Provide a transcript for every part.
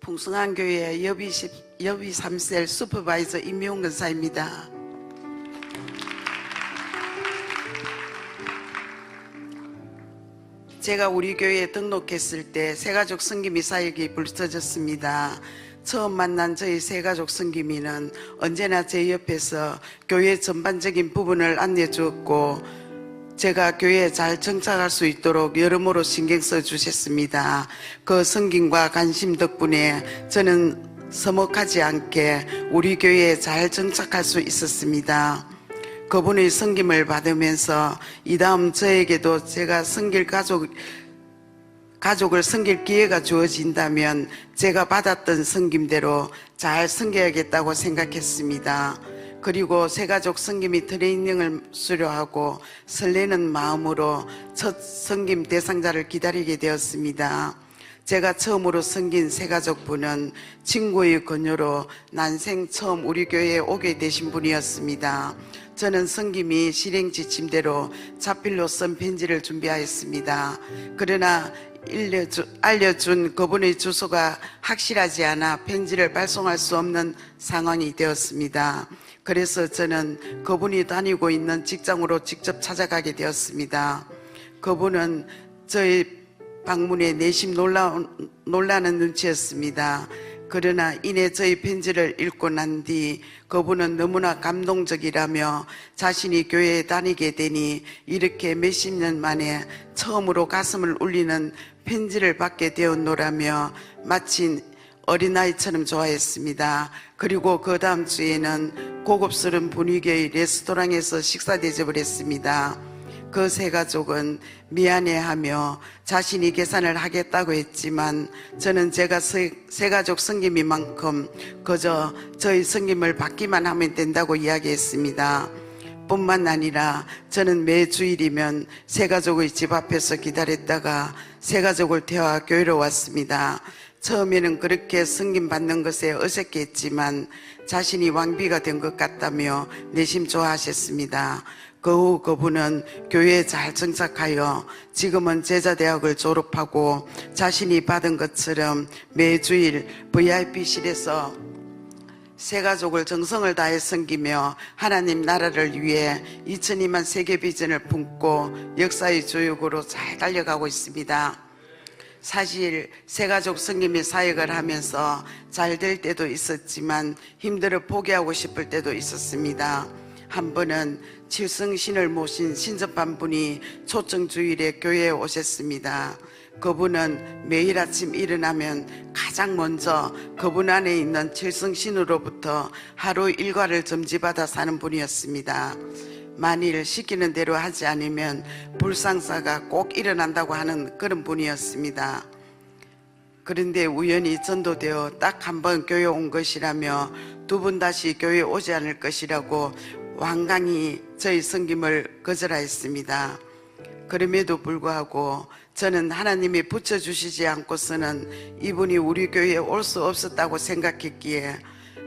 풍성한 교회 여비 3셀 슈퍼바이저 임미용 근사입니다. 제가 우리 교회에 등록했을 때 새가족 성김이 사역이 불서졌습니다. 처음 만난 저희 새가족 성김이는 언제나 제 옆에서 교회 전반적인 부분을 안내해 주었고 제가 교회에 잘 정착할 수 있도록 여러모로 신경 써 주셨습니다. 그 성김과 관심 덕분에 저는 서먹하지 않게 우리 교회에 잘 정착할 수 있었습니다. 그분의 섬김을 받으면서 이 다음 저에게도 제가 섬길 가족을 섬길 기회가 주어진다면 제가 받았던 섬김대로 잘 섬겨야겠다고 생각했습니다. 그리고 새가족 섬김이 트레이닝을 수료하고 설레는 마음으로 첫 섬김 대상자를 기다리게 되었습니다. 제가 처음으로 섬긴 새가족분은 친구의 권유로 난생 처음 우리 교회에 오게 되신 분이었습니다. 저는 성김이 실행 지침대로 자필로 쓴 편지를 준비하였습니다. 그러나 알려준 그분의 주소가 확실하지 않아 편지를 발송할 수 없는 상황이 되었습니다. 그래서 저는 그분이 다니고 있는 직장으로 직접 찾아가게 되었습니다. 그분은 저희 방문에 내심 놀라는 눈치였습니다. 그러나 이내 저희 편지를 읽고 난 뒤 그분은 너무나 감동적이라며 자신이 교회에 다니게 되니 이렇게 몇십 년 만에 처음으로 가슴을 울리는 편지를 받게 되었노라며 마치 어린아이처럼 좋아했습니다. 그리고 그 다음 주에는 고급스러운 분위기의 레스토랑에서 식사 대접을 했습니다. 그 새가족은 미안해하며 자신이 계산을 하겠다고 했지만 저는 제가 새가족 성김이만큼 그저 저희 성김을 받기만 하면 된다고 이야기했습니다. 뿐만 아니라 저는 매 주일이면 새가족의 집 앞에서 기다렸다가 새가족을 태워 교회로 왔습니다. 처음에는 그렇게 성김 받는 것에 어색했지만 자신이 왕비가 된 것 같다며 내심 좋아하셨습니다. 그 후 그분은 교회에 잘 정착하여 지금은 제자대학을 졸업하고 자신이 받은 것처럼 매주일 VIP실에서 새가족을 정성을 다해 섬기며 하나님 나라를 위해 2002만 세계 비전을 품고 역사의 조력으로 잘 달려가고 있습니다. 사실 새가족 성김의 사역을 하면서 잘 될 때도 있었지만 힘들어 포기하고 싶을 때도 있었습니다. 한 번은 칠성신을 모신 신접한 분이 초청주일에 교회에 오셨습니다. 그분은 매일 아침 일어나면 가장 먼저 그분 안에 있는 칠성신으로부터 하루 일과를 점지받아 사는 분이었습니다. 만일 시키는 대로 하지 않으면 불상사가 꼭 일어난다고 하는 그런 분이었습니다. 그런데 우연히 전도되어 딱 한 번 교회 온 것이라며 두 번 다시 교회 오지 않을 것이라고 완강히 저희 섬김을 거절하였습니다. 그럼에도 불구하고 저는 하나님이 붙여주시지 않고서는 이분이 우리 교회에 올 수 없었다고 생각했기에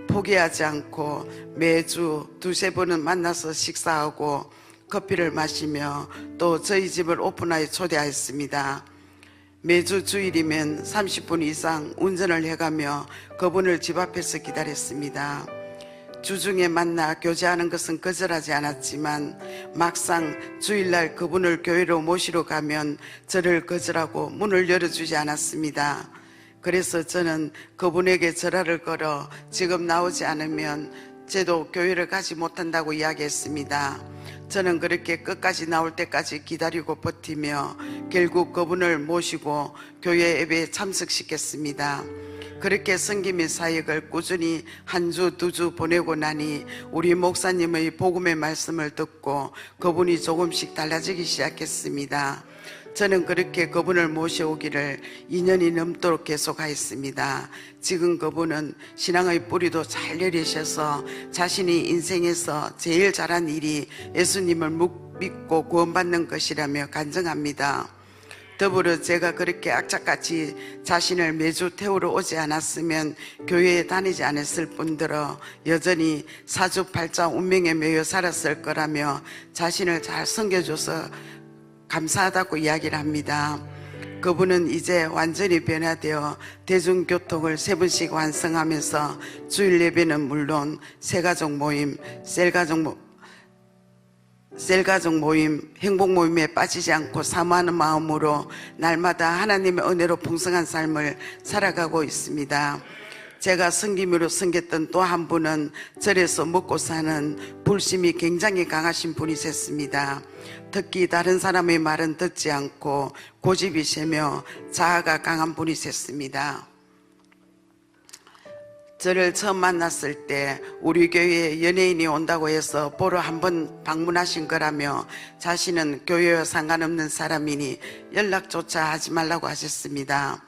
포기하지 않고 매주 두세 번은 만나서 식사하고 커피를 마시며 또 저희 집을 오픈하여 초대하였습니다. 매주 주일이면 30분 이상 운전을 해가며 그분을 집 앞에서 기다렸습니다. 주중에 만나 교제하는 것은 거절하지 않았지만 막상 주일날 그분을 교회로 모시러 가면 저를 거절하고 문을 열어주지 않았습니다. 그래서 저는 그분에게 전화를 걸어 지금 나오지 않으면 저도 교회를 가지 못한다고 이야기했습니다. 저는 그렇게 끝까지 나올 때까지 기다리고 버티며 결국 그분을 모시고 교회 예배에 참석시켰습니다. 그렇게 성김의 사역을 꾸준히 한 주, 두 주 보내고 나니 우리 목사님의 복음의 말씀을 듣고 그분이 조금씩 달라지기 시작했습니다. 저는 그렇게 그분을 모셔오기를 2년이 넘도록 계속하였습니다. 지금 그분은 신앙의 뿌리도 잘 내리셔서 자신이 인생에서 제일 잘한 일이 예수님을 믿고 구원받는 것이라며 간증합니다. 더불어 제가 그렇게 악착같이 자신을 매주 태우러 오지 않았으면 교회에 다니지 않았을 뿐더러 여전히 사주팔자 운명에 매여 살았을 거라며 자신을 잘 섬겨줘서 감사하다고 이야기를 합니다. 그분은 이제 완전히 변화되어 대중교통을 3번씩 완성하면서 주일 예배는 물론 새가족 모임, 셀가족 모임, 행복 모임에 빠지지 않고 사모하는 마음으로 날마다 하나님의 은혜로 풍성한 삶을 살아가고 있습니다. 제가 섬김으로 섬겼던 또 한 분은 절에서 먹고 사는 불심이 굉장히 강하신 분이셨습니다. 특히 다른 사람의 말은 듣지 않고 고집이 세며 자아가 강한 분이셨습니다. 저를 처음 만났을 때 우리 교회에 연예인이 온다고 해서 보러 한번 방문하신 거라며 자신은 교회와 상관없는 사람이니 연락조차 하지 말라고 하셨습니다.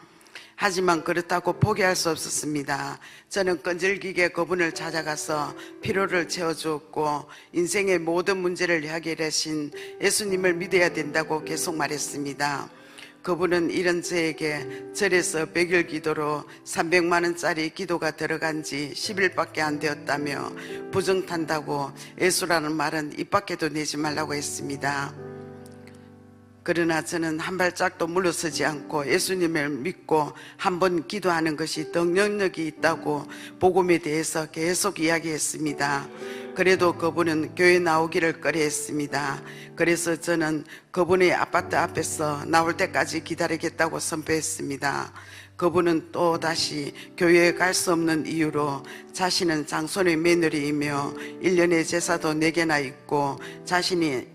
하지만 그렇다고 포기할 수 없었습니다. 저는 끈질기게 그분을 찾아가서 피로를 채워주었고 인생의 모든 문제를 해결하신 예수님을 믿어야 된다고 계속 말했습니다. 그분은 이런 저에게 절에서 100일 기도로 300만 원짜리 기도가 들어간 지 10일밖에 안 되었다며 부정탄다고 예수라는 말은 입 밖에도 내지 말라고 했습니다. 그러나 저는 한 발짝도 물러서지 않고 예수님을 믿고 한번 기도하는 것이 더 능력이 있다고 복음에 대해서 계속 이야기했습니다. 그래도 그분은 교회 나오기를 꺼려했습니다. 그래서 저는 그분의 아파트 앞에서 나올 때까지 기다리겠다고 선포했습니다. 그분은 또다시 교회에 갈 수 없는 이유로 자신은 장손의 며느리이며 1년의 제사도 4개나 있고 자신이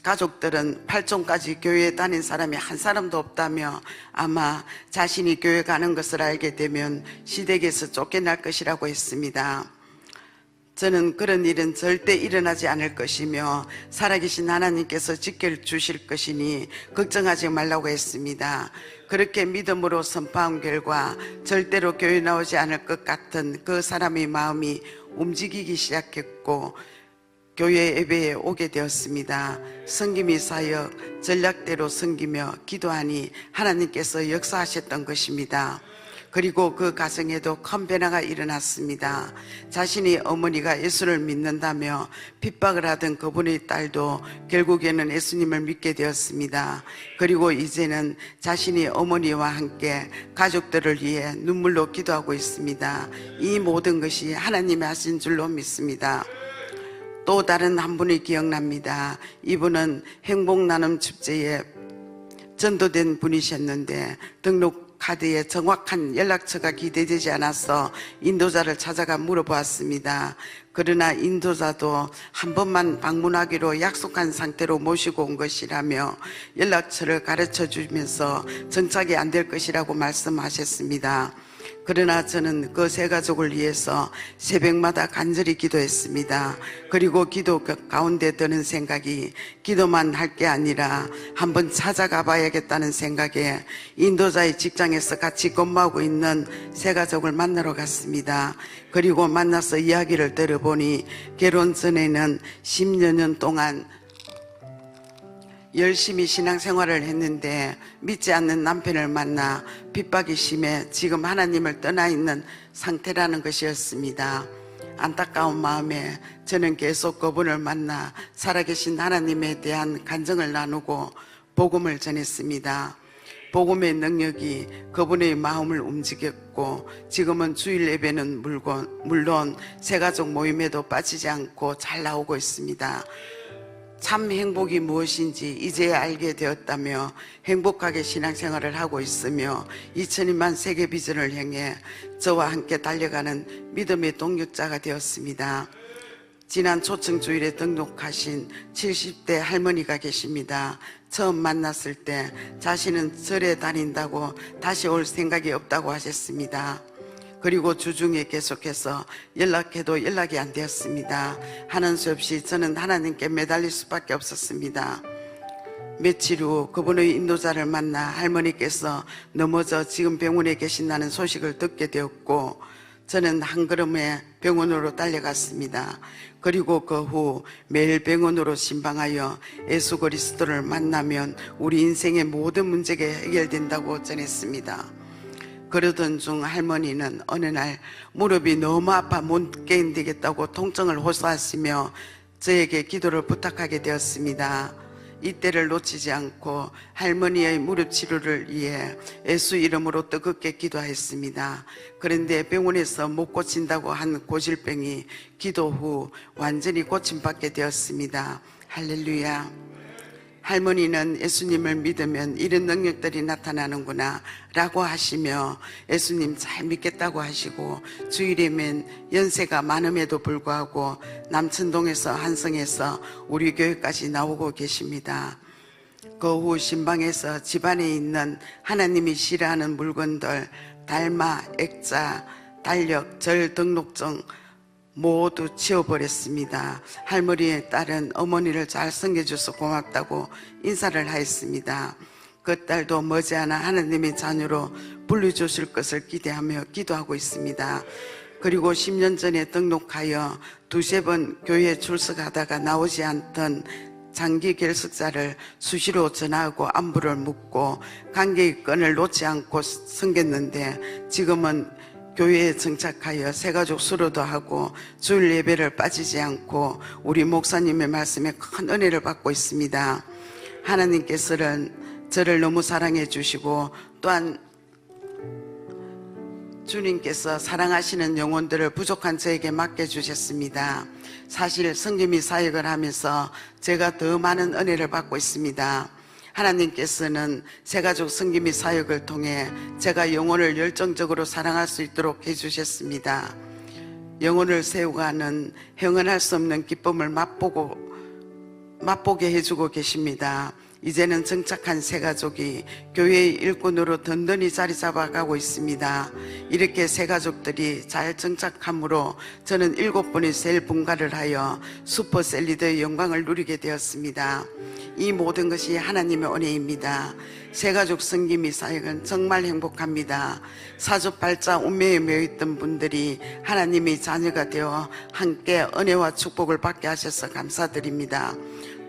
가족들은 8종까지 교회에 다닌 사람이 한 사람도 없다며 아마 자신이 교회 가는 것을 알게 되면 시댁에서 쫓겨날 것이라고 했습니다. 저는 그런 일은 절대 일어나지 않을 것이며 살아계신 하나님께서 지켜주실 것이니 걱정하지 말라고 했습니다. 그렇게 믿음으로 선포한 결과 절대로 교회 나오지 않을 것 같은 그 사람의 마음이 움직이기 시작했고 교회 예배에 오게 되었습니다. 섬김이 사역, 전략대로 섬기며 기도하니 하나님께서 역사하셨던 것입니다. 그리고 그 가정에도 큰 변화가 일어났습니다. 자신이 어머니가 예수를 믿는다며 핍박을 하던 그분의 딸도 결국에는 예수님을 믿게 되었습니다. 그리고 이제는 자신이 어머니와 함께 가족들을 위해 눈물로 기도하고 있습니다. 이 모든 것이 하나님이 하신 줄로 믿습니다. 또 다른 한 분이 기억납니다. 이분은 행복나눔 축제에 전도된 분이셨는데 등록 카드에 정확한 연락처가 기재되지 않아서 인도자를 찾아가 물어보았습니다. 그러나 인도자도 한 번만 방문하기로 약속한 상태로 모시고 온 것이라며 연락처를 가르쳐 주면서 정착이 안 될 것이라고 말씀하셨습니다. 그러나 저는 그 세 가족을 위해서 새벽마다 간절히 기도했습니다. 그리고 기도 가운데 드는 생각이 기도만 할 게 아니라 한번 찾아가 봐야겠다는 생각에 인도자의 직장에서 같이 근무하고 있는 세 가족을 만나러 갔습니다. 그리고 만나서 이야기를 들어보니 결혼 전에는 10여 년 동안 열심히 신앙생활을 했는데 믿지 않는 남편을 만나 핍박이 심해 지금 하나님을 떠나 있는 상태라는 것이었습니다. 안타까운 마음에 저는 계속 그분을 만나 살아계신 하나님에 대한 간증을 나누고 복음을 전했습니다. 복음의 능력이 그분의 마음을 움직였고 지금은 주일 예배는 물론 새가족 모임에도 빠지지 않고 잘 나오고 있습니다. 참 행복이 무엇인지 이제야 알게 되었다며 행복하게 신앙생활을 하고 있으며 2000만 세계 비전을 향해 저와 함께 달려가는 믿음의 동력자가 되었습니다. 지난 초청주일에 등록하신 70대 할머니가 계십니다. 처음 만났을 때 자신은 절에 다닌다고 다시 올 생각이 없다고 하셨습니다. 그리고 주중에 계속해서 연락해도 연락이 안 되었습니다. 하는 수 없이 저는 하나님께 매달릴 수밖에 없었습니다. 며칠 후 그분의 인도자를 만나 할머니께서 넘어져 지금 병원에 계신다는 소식을 듣게 되었고 저는 한 걸음에 병원으로 달려갔습니다. 그리고 그 후 매일 병원으로 신방하여 예수 그리스도를 만나면 우리 인생의 모든 문제가 해결된다고 전했습니다. 그러던 중 할머니는 어느 날 무릎이 너무 아파 못 견디겠다고 통증을 호소하시며 저에게 기도를 부탁하게 되었습니다. 이때를 놓치지 않고 할머니의 무릎 치료를 위해 예수 이름으로 뜨겁게 기도했습니다. 그런데 병원에서 못 고친다고 한 고질병이 기도 후 완전히 고침받게 되었습니다. 할렐루야. 할머니는 예수님을 믿으면 이런 능력들이 나타나는구나 라고 하시며 예수님 잘 믿겠다고 하시고 주일이면 연세가 많음에도 불구하고 남천동에서 한성에서 우리 교회까지 나오고 계십니다. 그 후 신방에서 집안에 있는 하나님이 싫어하는 물건들, 달마, 액자, 달력, 절 등록증 모두 치워버렸습니다. 할머니의 딸은 어머니를 잘 섬겨줘서 고맙다고 인사를 하였습니다. 그 딸도 머지않아 하나님의 자녀로 불러주실 것을 기대하며 기도하고 있습니다. 그리고 10년 전에 등록하여 두세 번 교회에 출석하다가 나오지 않던 장기 결석자를 수시로 전화하고 안부를 묻고 관계의 끈을 놓지 않고 섬겼는데 지금은 교회에 정착하여 새가족 수로도 하고 주일 예배를 빠지지 않고 우리 목사님의 말씀에 큰 은혜를 받고 있습니다. 하나님께서는 저를 너무 사랑해 주시고 또한 주님께서 사랑하시는 영혼들을 부족한 저에게 맡겨주셨습니다. 사실 성김이 사역을 하면서 제가 더 많은 은혜를 받고 있습니다. 하나님께서는 새가족 성김이 사역을 통해 제가 영혼을 열정적으로 사랑할 수 있도록 해주셨습니다. 영혼을 세우가는 형언할 수 없는 기쁨을 맛보게 해주고 계십니다. 이제는 정착한 새가족이 교회의 일꾼으로 든든히 자리 잡아가고 있습니다. 이렇게 새가족들이 잘 정착함으로 저는 7번의 셀 분가를 하여 슈퍼셀리더의 영광을 누리게 되었습니다. 이 모든 것이 하나님의 은혜입니다. 새가족 성김이 사역은 정말 행복합니다. 사주팔자 운명에 매여있던 분들이 하나님의 자녀가 되어 함께 은혜와 축복을 받게 하셔서 감사드립니다.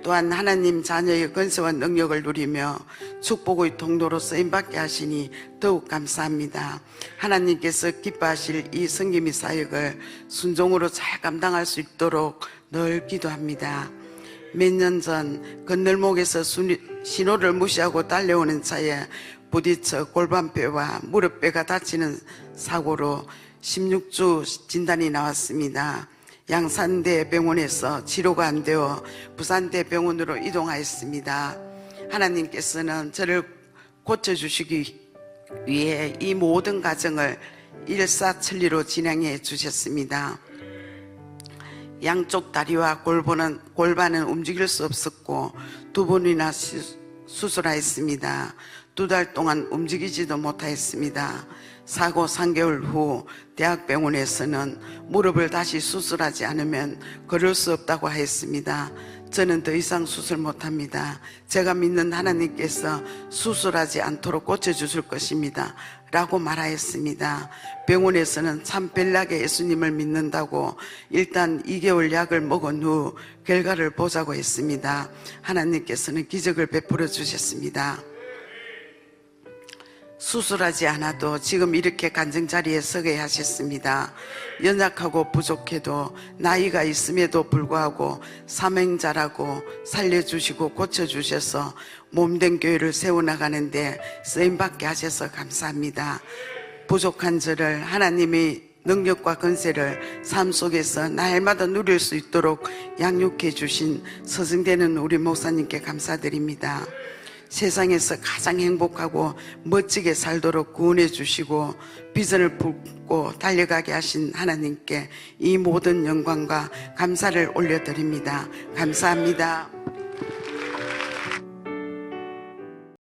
또한 하나님 자녀의 권세와 능력을 누리며 축복의 통로로 쓰임받게 하시니 더욱 감사합니다. 하나님께서 기뻐하실 이 성김이 사역을 순종으로 잘 감당할 수 있도록 늘 기도합니다. 몇 년 전 건널목에서 신호를 무시하고 달려오는 차에 부딪혀 골반뼈와 무릎뼈가 다치는 사고로 16주 진단이 나왔습니다. 양산대병원에서 치료가 안 되어 부산대병원으로 이동하였습니다. 하나님께서는 저를 고쳐주시기 위해 이 모든 과정을 일사천리로 진행해 주셨습니다. 양쪽 다리와 골반은 움직일 수 없었고 2번이나 수술하였습니다. 2달 동안 움직이지도 못하였습니다. 사고 3개월 후 대학병원에서는 무릎을 다시 수술하지 않으면 걸을 수 없다고 하였습니다. 저는 더 이상 수술 못합니다. 제가 믿는 하나님께서 수술하지 않도록 고쳐주실 것입니다 라고 말하였습니다. 병원에서는 참 별나게 예수님을 믿는다고 일단 2개월 약을 먹은 후 결과를 보자고 했습니다. 하나님께서는 기적을 베풀어 주셨습니다. 수술하지 않아도 지금 이렇게 간증자리에 서게 하셨습니다. 연약하고 부족해도 나이가 있음에도 불구하고 사명자라고 살려주시고 고쳐주셔서 몸된 교회를 세워나가는데 쓰임받게 하셔서 감사합니다. 부족한 저를 하나님의 능력과 권세를 삶 속에서 날마다 누릴 수 있도록 양육해 주신 서승되는 우리 목사님께 감사드립니다. 세상에서 가장 행복하고 멋지게 살도록 구원해 주시고 비전을 품고 달려가게 하신 하나님께 이 모든 영광과 감사를 올려드립니다. 감사합니다.